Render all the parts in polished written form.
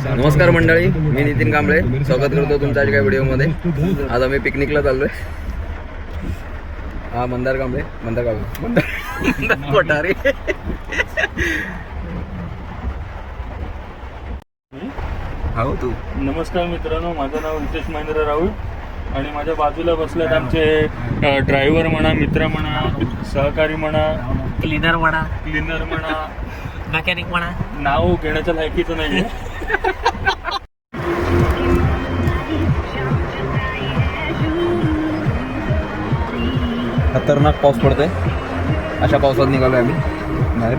नमस्कार मंडळी, मी नितीन कांबळे स्वागत करतो तुमच्या एका व्हिडिओमध्ये. आज आम्ही पिकनिकला चाललोय. हा मंदार कांबळे कोठारे. हो तू. नमस्कार मित्रांनो, माझं नाव हितेश महेंद्र राऊत आणि माझ्या बाजूला बसल्यात आमचे ड्रायव्हर म्हणा, मित्र म्हणा, सहकारी म्हणा, क्लीनर म्हणा, मॅकॅनिक म्हणा. नाव घेण्याच्या लायकीचं नाही. खतरनाक पाऊस पडतोय. अशा पावसात निघालोय आम्ही बाहेर.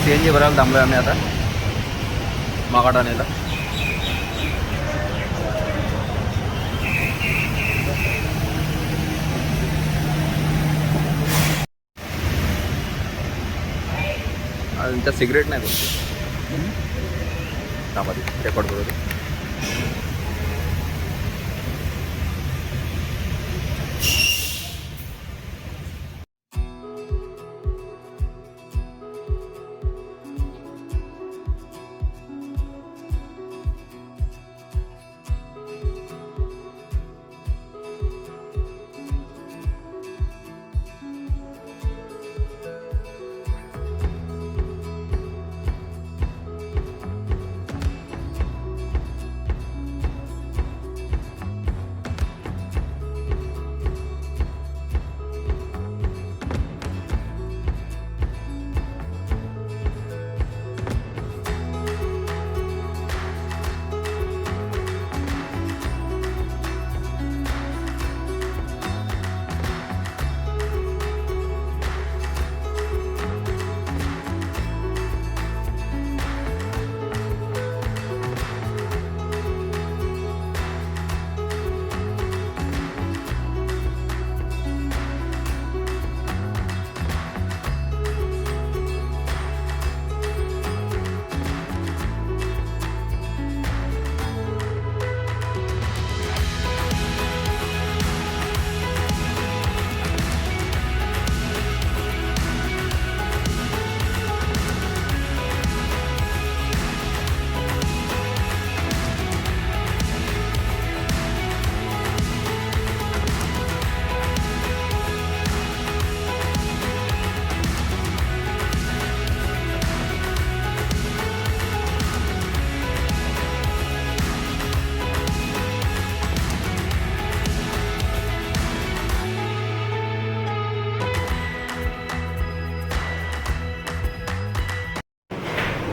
CNG भरायला थांबलोय आम्ही आता मागाठाण्याला. त्यांच्या सिगरेट नाही बोलतो. थांबा रेकॉर्ड करू.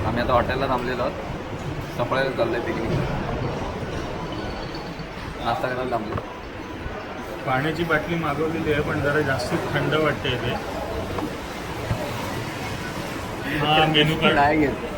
आम्ही आता हॉटेलला थांबलेलो आहोत. सपळ्याला चाललोय पिकनिक. नाश्ता करायला थांबलो. पाण्याची बाटली मागवलेली आहे पण जरा जास्त थंड वाटते ते. हा मेनू कार्ड नाही घेत.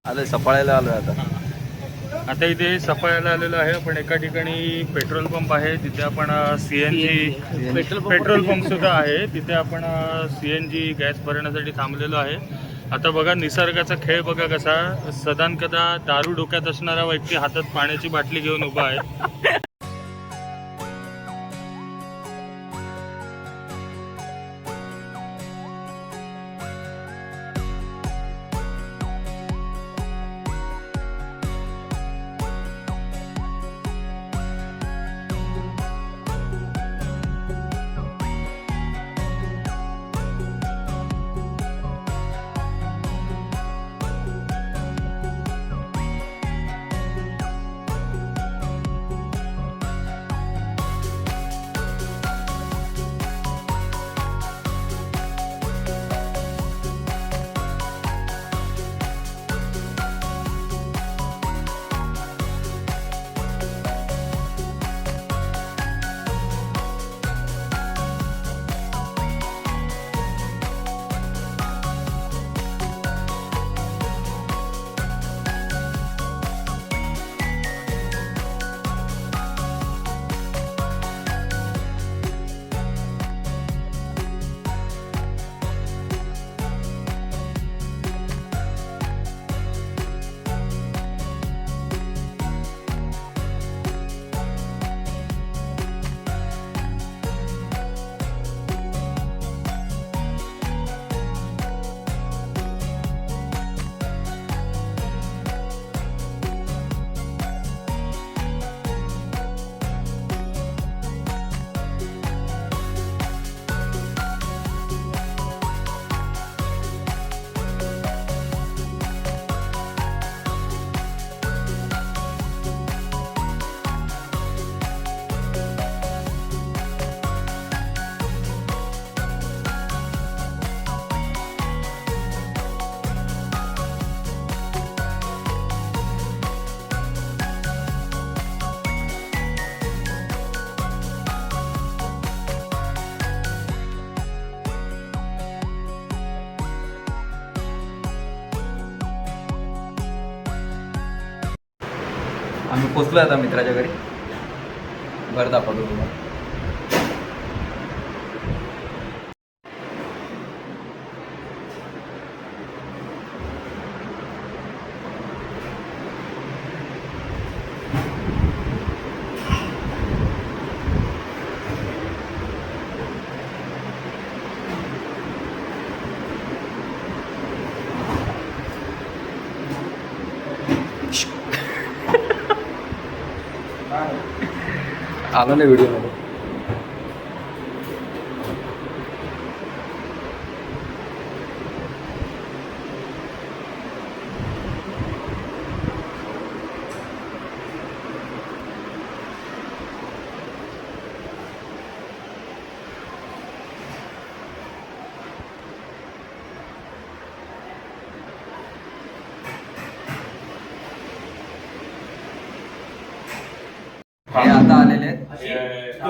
आलोय सफाळ्याला आलोय आता. आता इथे सफायला आलेलो आहे. आपण एका ठिकाणी पेट्रोल पंप आहे, तिथे आपण CNG पेट्रोल पंप सुद्धा आहे, तिथे आपण CNG गॅस भरण्यासाठी थांबलेलो आहे. आता बघा निसर्गाचा खेळ बघा कसा. सदानकदा दारू डोक्यात असणारा व्यक्ती हातात पाण्याची बाटली घेऊन उभा आहे. आम्ही पोचलो आता मित्राच्या घरी. घर दाखवतो तुम्हाला. आलो ना व्हिडिओ मध्ये. हे आता आलेले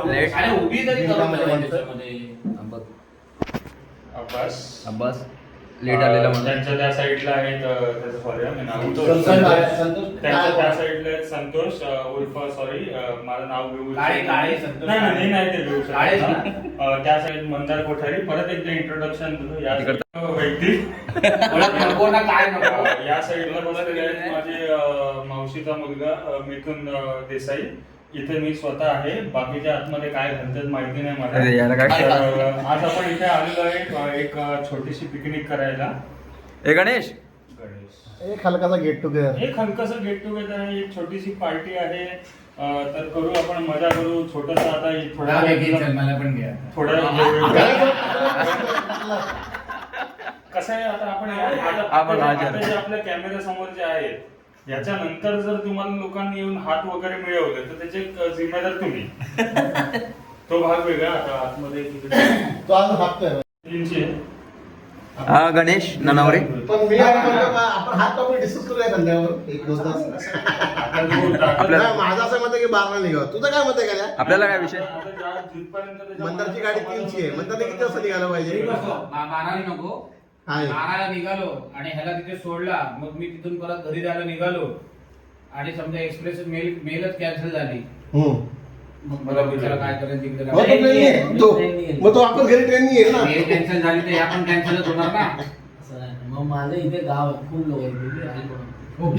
लेट. अब्बास लेट आलेला म्हणून. त्यांच्या त्या साईडला आहेत त्याचं सॉरी त्यांच्या त्या साईडला आहेत संतोष उर्फ सॉरी माझं नाव घेऊ नाही ते घेऊ शकतो. त्या साईड मंदार कोठारी. परत एकदा इंट्रोडक्शन तुझं या व्यक्ती या साईडला बसलेले आहेत माझे मावशीचा मुलगा मिथुन देसाई. इथे मी स्वतः आहे. बाकीच्या आतमध्ये काय घडतात माहिती नाही मला. आज आपण इथे आलेलो आहे एक छोटीशी पिकनिक करायला. गणेश एक हलकासा गेट टुगेदर आहे. एक छोटीशी पार्टी आहे. तर करू आपण मजा करू. छोटस आता मला पण घ्या थोडं कसं आहे आता आपण आपल्या कॅमेरा समोर जे आहे याच्यानंतर जर तुम्हाला लोकांनी येऊन हात वगैरे मिळवले तर त्याचे जिम्मेदार तुम्ही. तो भाग वेगळा. आता आतमध्ये तो आज हाकतोय 300 गणेश ननावरे. पण मी आपण हात टॉपिक डिस्कस करूया धंद्यावर एक दोन तास. माझं असं मत आहे की 12 निघावं. तुझं काय मत आहे का? आपल्याला काय विषय? मंदारची गाडी 300 आहे. मंदारला किती वाजता निघायला पाहिजे? 12 नको. 12 निघालो आणि ह्याला तिथे सोडला. मग मी तिथून परत घरी जायला निघालो आणि समजा एक्सप्रेस मेलच कॅन्सल झाली हम्म. मग मला विचारा काय करायचं तिकडे मग तो ट्रेन येईल. मग तो वापस घरी ट्रेन येईल ना. मेल कॅन्सल झाली तर ह्या पण कॅन्सलच होणार ना. असं नाही. मग माझं इथे गाव आहे, खूप लोक आहेत तिथे आली कोण. Oh my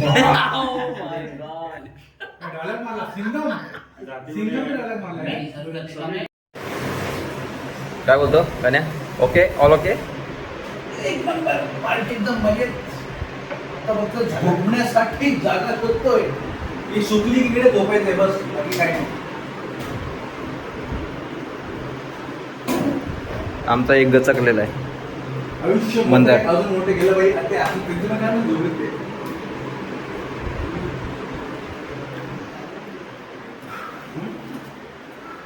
नाही, सर्व लक्ष नाही. काय बोलतो कन्या? Okay all okay. एक नंबर पार्टी एकदम मजेत. आता फक्त झोपण्यासाठी जागा शोधतोय. ही सुकली इकडे झोपायचंय बस, बाकी काय नाही. आमचा एक गचकलेला आहे. आयुष्य मंदार. अजून मोठे गेलं बाई. आता असं पिंजरा काय म्हणून झोपत ते.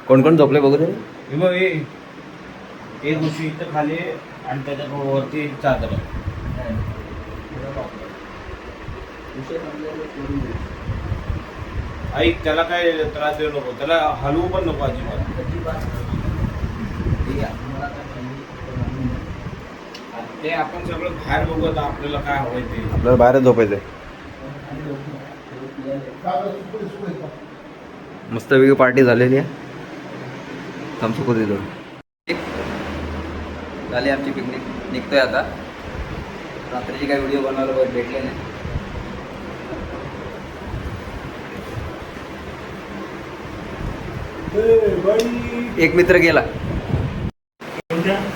कोण कोण झोपले बघू तरी. हे बघ हे एक उशी इथं खाली आहे आणि त्याच्या वरती चादर आहे. ऐक त्याला काय त्रास देऊ नको, त्याला हलवू पण नको अजिबात. ते आपण सगळं बाहेर बघू आता आपल्याला काय हवंय ते. आपल्याला बाहेरच झोपायचंय. मस्त वेगळी पार्टी झालेली आहे. आमचं दिलं झाली आमची पिकनिक. निघतोय आता. रात्रीची काही व्हिडिओ बनवायला भेटले नाही. एक मित्र गेला.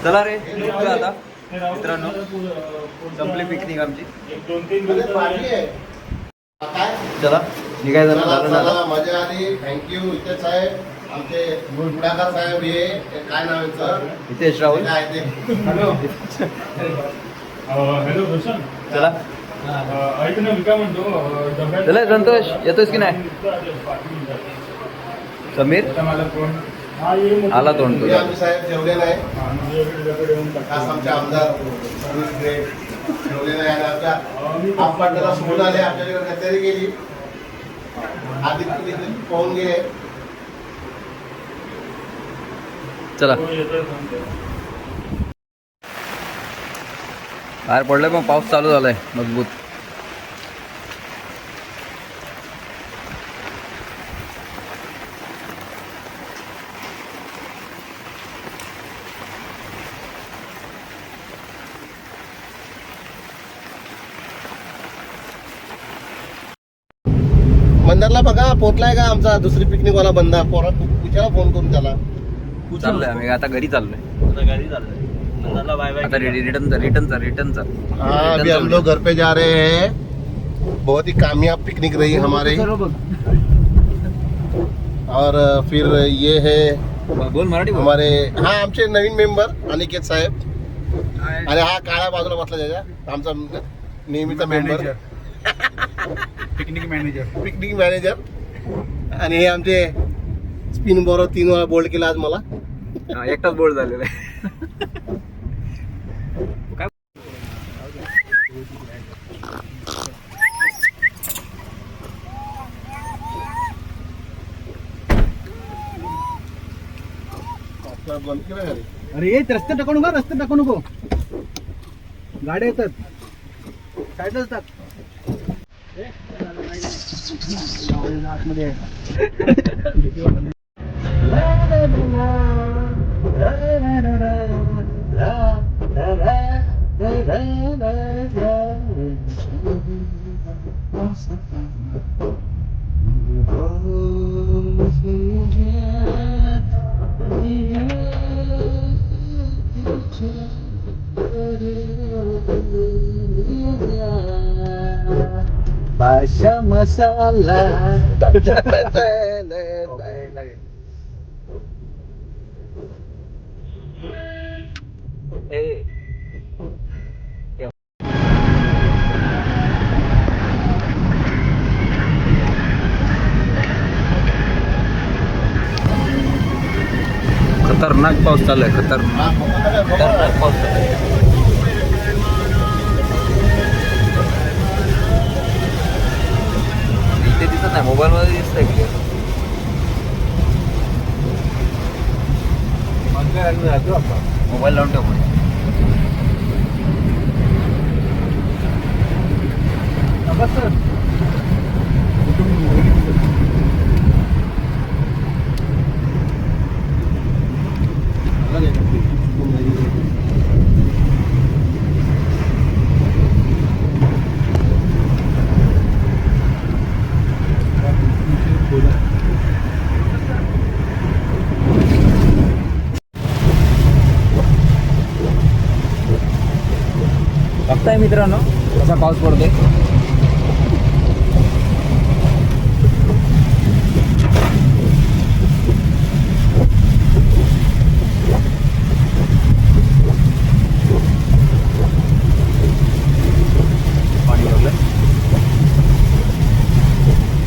चला रे निघतोय आता मित्रांनो. संपली पिकनिक आमची. एक 2-3 अरे दिवस पार्टी आहे. काय? चला निघायचं चला झालं ना चला, आता. मजा आली. थँक्यू इथेच आहे आमचे गुडाकर साहेब. हे काय नाव आहे सर? हितेश राहुल. काय आहे ते? Hello hello Roshan. चला ऐक ना मी काय म्हणतो डब्यात- चला संतोष येतोस की नाही? समीर आता मला फोन हा ये मग. आला तोंड हे तुझा. आमचे साहेब जेवले नाही. हा, म्हणजे इकडे येऊन टाक. खास आमचे आमदार सर्व्हिस ग्रेड जेवले नाही. आणि आमच्या आपण त्याला सोडून आले. आमच्याकडे कचेरी गेली. आदित्य पाहून गेले. चला हो, येतोय सांगतो. बाहेर पडलोय पण पाऊस चालू झालाय मजबूत. मंदारला बघा पोहोचलाय का आमचा दुसरी पिकनिक वाला बंदा. विचारा फोन करून त्याला. चाललोय आम्ही आता घरी चाललोय. आता घरी चाललंय. नंदरला बाय बाय आता रिटर्नचा हाँ अभी हम लोग घर पे जा रहे हैं. बहुत ही कामयाब पिकनिक रही हमारी. और फिर ये है बोल मराठी बोल. हमारे हा आमचे नवीन मेंबर अनिकेत साहेब. आणि हा काळ्या बाजूला बसला त्याच्या आमचा नेहमीचा मेंबर पिकनिक मॅनेजर. आणि हे आमचे स्पिन बॉलर 3 वेळा बोल्ड केला आज मला. हा, एकटाच बोर्ड झालेला आहे. बंद केलं घरी. अरे ये रस्ते टाकू नको, रस्ते टाकू नको. गाड्या येतात साईडला जातात. आतमध्ये भाषा मसाला. खतरनाक पाऊस चालू आहे. खतरनाक पाऊस चालू आहे. इथे दिसत नाही. मोबाईल मध्ये दिसतंय क्लिअर. मोबाईल लावून ठेव पण. कुटुंब मित्रांनो कसा पाऊस पडतोय. पाणी भरलं.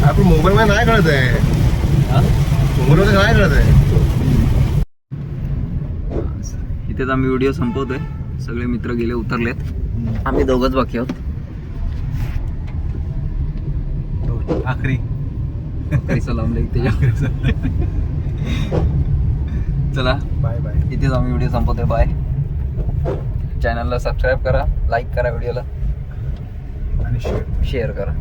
आपण मोबाईल मध्ये नाही कळत आहे, मोबाईल मध्ये नाही कळत आहे. इथेच आम्ही व्हिडिओ संपवतोय. सगळे मित्र गेले, उतरलेत. आम्ही दोघंच बाकी आहोत. आखरी सलाम चला बाय बाय. इथेच आम्ही व्हिडिओ संपवतोय. बाय. चॅनलला सबस्क्राईब करा, लाईक करा, व्हिडिओला आणि शेअर. शेअर करा.